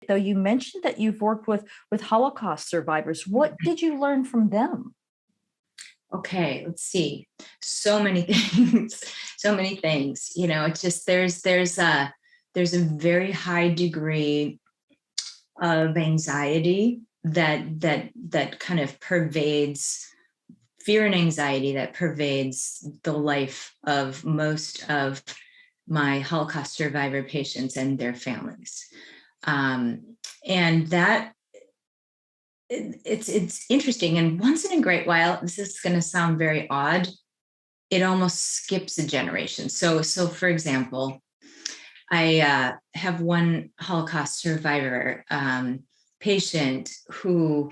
Though you mentioned that you've worked with Holocaust survivors. What did you learn from them? Okay, let's see. So many things, so many things. It's just there's a very high degree of anxiety that kind of pervades fear and anxiety that pervades the life of most of my Holocaust survivor patients and their families. And that it's interesting. And once in a great while, this is going to sound very odd, it almost skips a generation. So for example, I have one Holocaust survivor patient who,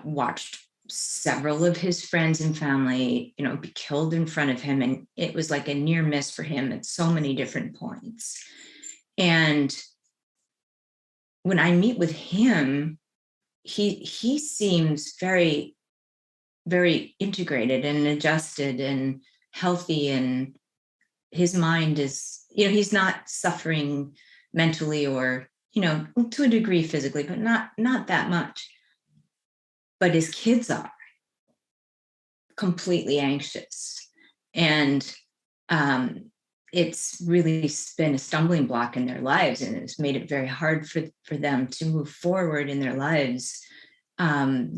watched several of his friends and family, be killed in front of him. And it was like a near miss for him at so many different points. And when I meet with him, he seems very, very integrated and adjusted and healthy. And his mind is, he's not suffering mentally or, to a degree physically, but not that much. But his kids are completely anxious. And it's really been a stumbling block in their lives, and it's made it very hard for them to move forward in their lives,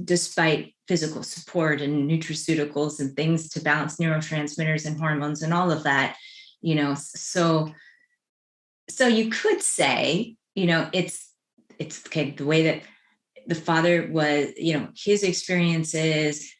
despite physical support and nutraceuticals and things to balance neurotransmitters and hormones and all of that. So you could say, it's okay, the way that the father was, his experiences,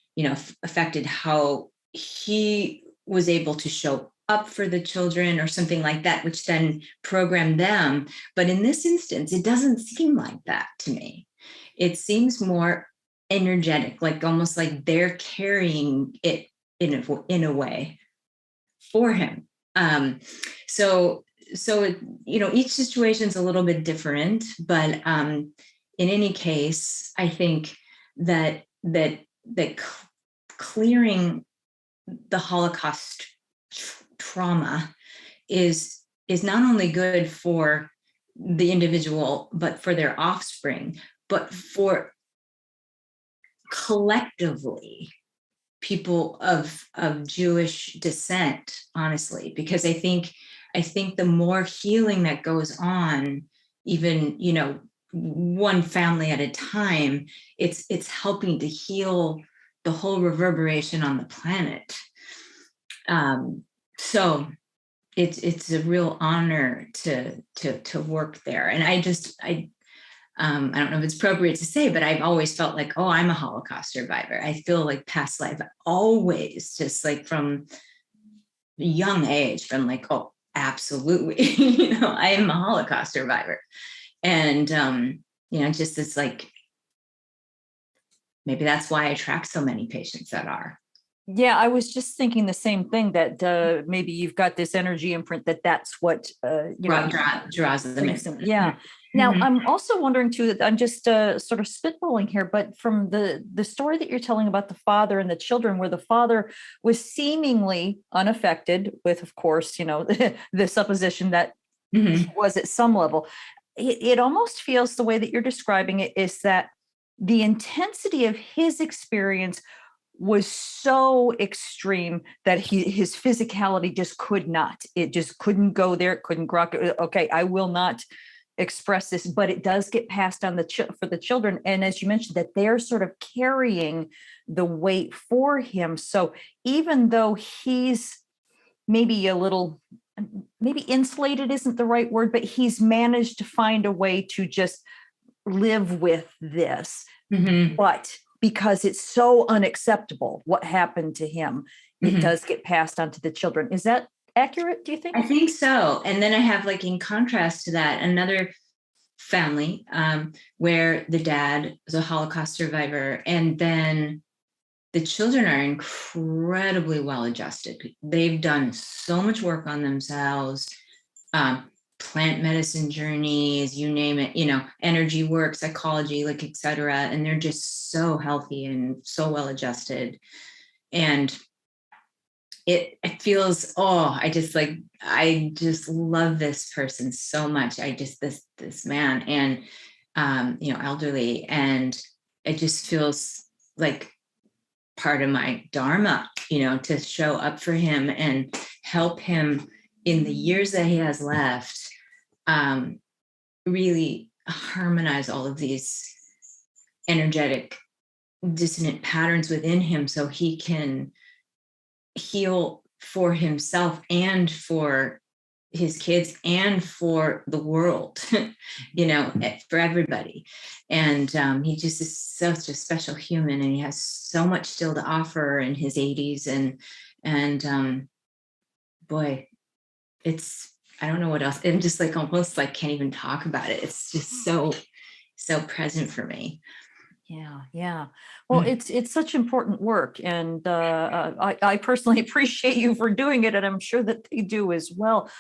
affected how he was able to show up for the children or something like that, which then programmed them. But in this instance, it doesn't seem like that to me. It seems more energetic, like almost like they're carrying it in a way for him. So each situation is a little bit different, but in any case, I think that clearing the Holocaust trauma is not only good for the individual, but for their offspring, but for collectively people of Jewish descent, honestly, because I think the more healing that goes on, even, one family at a time, it's helping to heal the whole reverberation on the planet. So it's a real honor to work there. And I don't know if it's appropriate to say, but I've always felt like, oh, I'm a Holocaust survivor. I feel like past life, always just like from a young age, been like, oh, absolutely, I am a Holocaust survivor. And, just it's like, maybe that's why I attract so many patients that are. Yeah, I was just thinking the same thing, that maybe you've got this energy imprint that's what draws them in. Yeah. Now, I'm also wondering too, that I'm just sort of spitballing here, but from the story that you're telling about the father and the children, where the father was seemingly unaffected with, of course, the supposition that he was at some level, it almost feels, the way that you're describing it, is that the intensity of his experience was so extreme that his physicality just couldn't go there. It couldn't grok. Okay, I will not express this, but it does get passed on for the children. And as you mentioned, that they're sort of carrying the weight for him. So even though he's maybe a little, maybe insulated isn't the right word, but he's managed to find a way to just live with this. But because it's so unacceptable what happened to him, it does get passed on to the children. Is that accurate, do you think? I think so. And then I have, like, in contrast to that, another family where the dad was a Holocaust survivor, and then the children are incredibly well adjusted. They've done so much work on themselves, plant medicine journeys, you name it, energy work, psychology, like, et cetera. And they're just so healthy and so well adjusted. And it feels, I just love this person so much. This man. elderly. And it just feels like part of my dharma, to show up for him and help him in the years that he has left, really harmonize all of these energetic dissonant patterns within him so he can heal for himself and for his kids and for the world, for everybody. And he just is such a special human, and he has so much still to offer in his 80s. And boy, it's, I don't know what else. I'm just like almost like can't even talk about it. It's just so present for me. Yeah. Well, it's such important work, and I personally appreciate you for doing it, and I'm sure that they do as well.